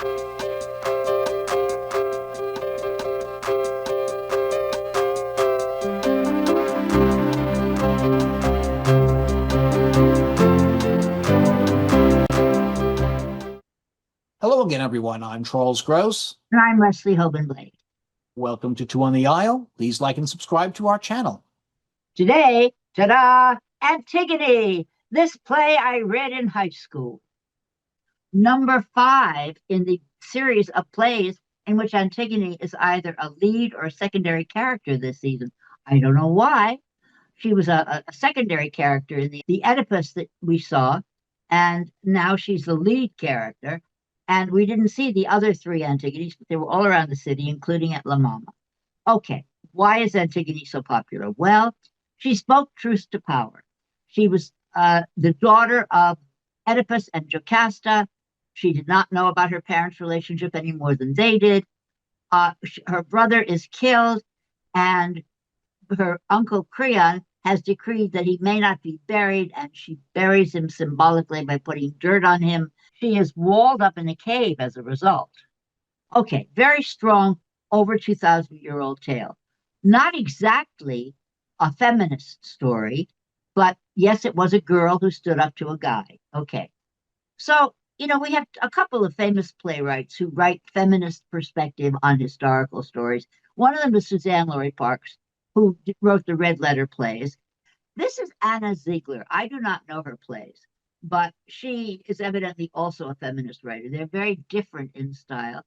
Hello again, everyone. I'm Charles Gross. And I'm Leslie Hobenblade. Welcome to Two on the Aisle. Please like and subscribe to our channel. Today, ta-da, Antigone, this play I read in high school. Number 5 in the series of plays in which Antigone is either a lead or a secondary character this season. I don't know why. She was a secondary character in the Oedipus that we saw, and now she's the lead character. And we didn't see the other 3 Antigones, but they were all around the city, including at La Mama. Okay, why is Antigone so popular? Well, she spoke truth to power. She was the daughter of Oedipus and Jocasta. She did not know about her parents' relationship any more than they did. Her brother is killed, and her uncle Creon has decreed that he may not be buried, and she buries him symbolically by putting dirt on him. She is walled up in a cave as a result. Okay, very strong, over 2,000-year-old tale. Not exactly a feminist story, but yes, it was a girl who stood up to a guy. Okay. So, we have a couple of famous playwrights who write feminist perspective on historical stories. One of them is Suzanne Laurie Parks, who wrote the Red Letter plays. This is Anna Ziegler. I do not know her plays, but she is evidently also a feminist writer. They're very different in style.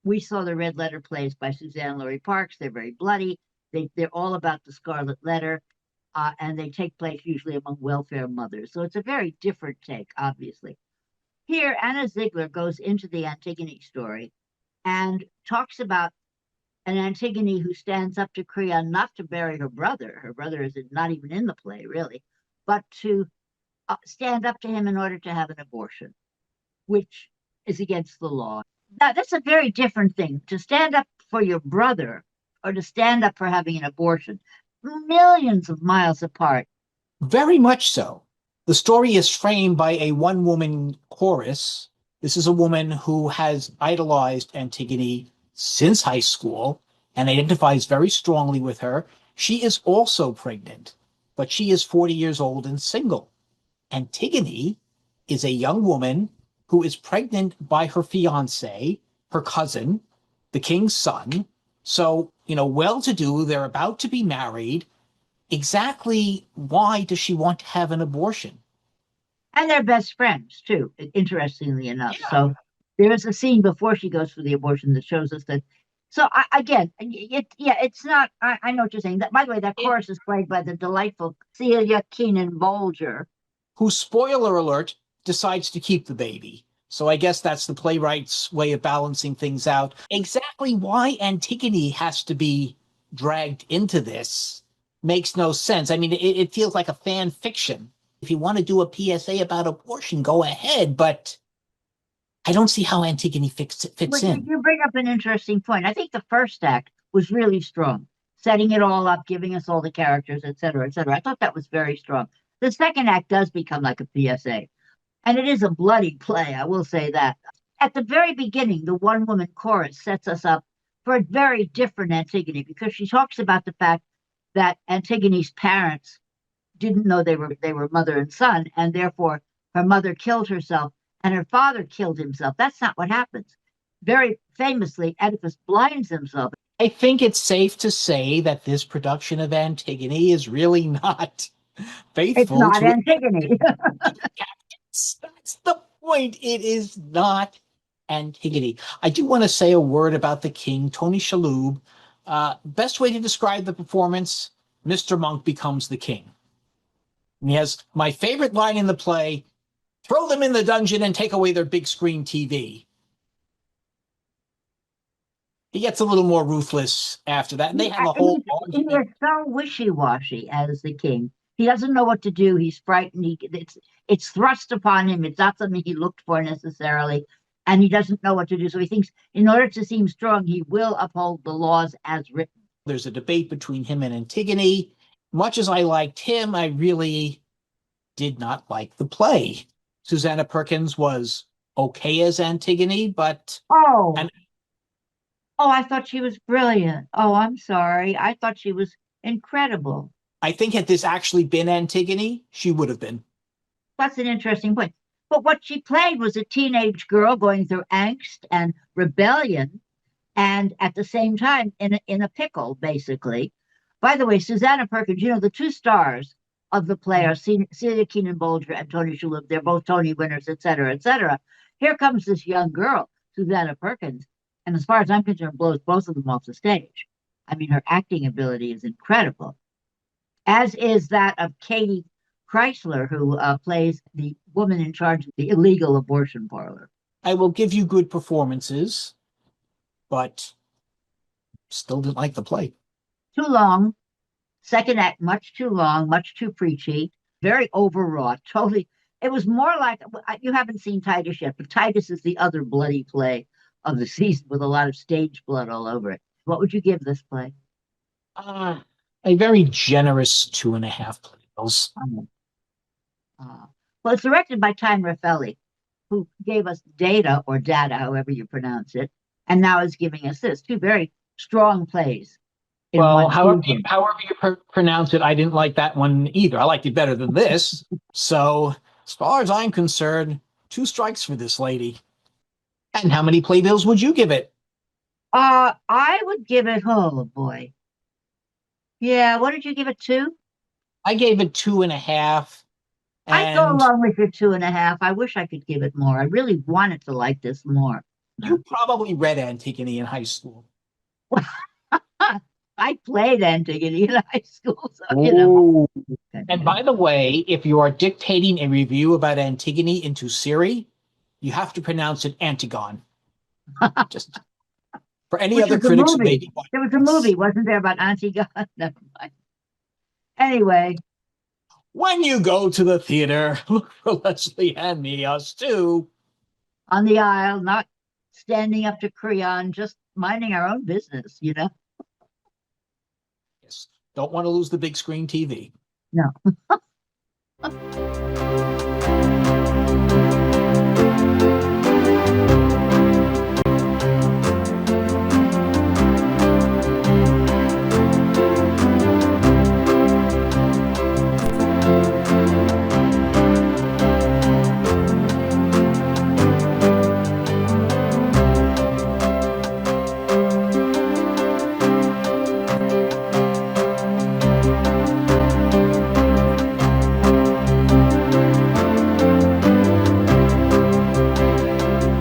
We saw the Red Letter plays by Suzanne Laurie Parks. They're very bloody. They're all about the Scarlet Letter, and they take place usually among welfare mothers. So it's a very different take, obviously. Here, Anna Ziegler goes into the Antigone story and talks about an Antigone who stands up to Creon not to bury her brother. Her brother is not even in the play, really, but to stand up to him in order to have an abortion, which is against the law. That's a very different thing, to stand up for your brother or to stand up for having an abortion. Millions of miles apart. Very much so. The story is framed by a one-woman chorus. This is a woman who has idolized Antigone since high school and identifies very strongly with her. She is also pregnant, but she is 40 years old and single. Antigone is a young woman who is pregnant by her fiancé, her cousin, the king's son. So, well-to-do, they're about to be married. Exactly why does she want to have an abortion? And they're best friends, too, interestingly enough. Yeah. So there is a scene before she goes for the abortion that shows us that. So it's not, I know what you're saying. By the way, that chorus is played by the delightful Celia Keenan-Bolger, who, spoiler alert, decides to keep the baby. So I guess that's the playwright's way of balancing things out. Exactly why Antigone has to be dragged into this makes no sense. I mean, it feels like a fan fiction. If you want to do a PSA about abortion, go ahead, but I don't see how Antigone fits in. You bring up an interesting point. I think the first act was really strong, setting it all up, giving us all the characters, et cetera, et cetera. I thought that was very strong. The second act does become like a PSA, and it is a bloody play, I will say that. At the very beginning, the one-woman chorus sets us up for a very different Antigone, because she talks about the fact that Antigone's parents didn't know they were mother and son, and therefore her mother killed herself and her father killed himself. That's not what happens. Very famously, Oedipus blinds himself. I think it's safe to say that this production of Antigone is really not faithful. It's not Antigone. That's the point. It is not Antigone. I do want to say a word about the king, Tony Shalhoub. Best way to describe the performance, Mr. Monk becomes the king. And he has my favorite line in the play, throw them in the dungeon and take away their big screen TV. He gets a little more ruthless after that. And they have a whole argument. He is so wishy-washy as the king. He doesn't know what to do. He's frightened. It's thrust upon him. It's not something he looked for necessarily. And he doesn't know what to do. So he thinks in order to seem strong, he will uphold the laws as written. There's a debate between him and Antigone. Much as I liked him, I really did not like the play. Susanna Perkins was okay as Antigone, but Oh, and oh, I thought she was brilliant. Oh, I'm sorry. I thought she was incredible. I think had this actually been Antigone, she would have been. That's an interesting point. But what she played was a teenage girl going through angst and rebellion, and at the same time in a pickle, basically. By the way, Susanna Perkins, the two stars of the play are Celia Keenan Bolger and Tony Shalhoub. They're both Tony winners, et cetera, et cetera. Here comes this young girl, Susanna Perkins, and as far as I'm concerned, blows both of them off the stage. I mean, her acting ability is incredible, as is that of Katie Chrysler, who plays the woman in charge of the illegal abortion parlor. I will give you good performances, but still didn't like the play. Too long, second act, much too long, much too preachy, very overwrought. Totally. It was more like you haven't seen Titus yet, but Titus is the other bloody play of the season with a lot of stage blood all over it. What would you give this play? Uh, a very generous 2.5 playbills. Uh, well, it's directed by Time Raffelli, who gave us Data or Data, however you pronounce it, and now is giving us this. Two very strong plays in Well, one however you, season. however you pronounce it, I didn't like that one either. I liked it better than this. So, as far as I'm concerned, 2 strikes for this lady. And how many playbills would you give it? I would give it, oh boy. Yeah, what did you give it to? I gave it 2.5, I'd go and along with your 2.5. I wish I could give it more. I really wanted to like this more. you probably read Antigone in high school. I played Antigone in high school, so Oh. And by the way, if you are dictating a review about Antigone into Siri, you have to pronounce it Antigone. Just for any Which other was a critics who may movie. be watching There was a this. movie, wasn't there, about Antigone? Never mind. Anyway, When you go to the theater, look for Leslie and me, us too. on the aisle, not standing up to Creon, just minding our own business. Yes. Don't want to lose the big screen TV. No.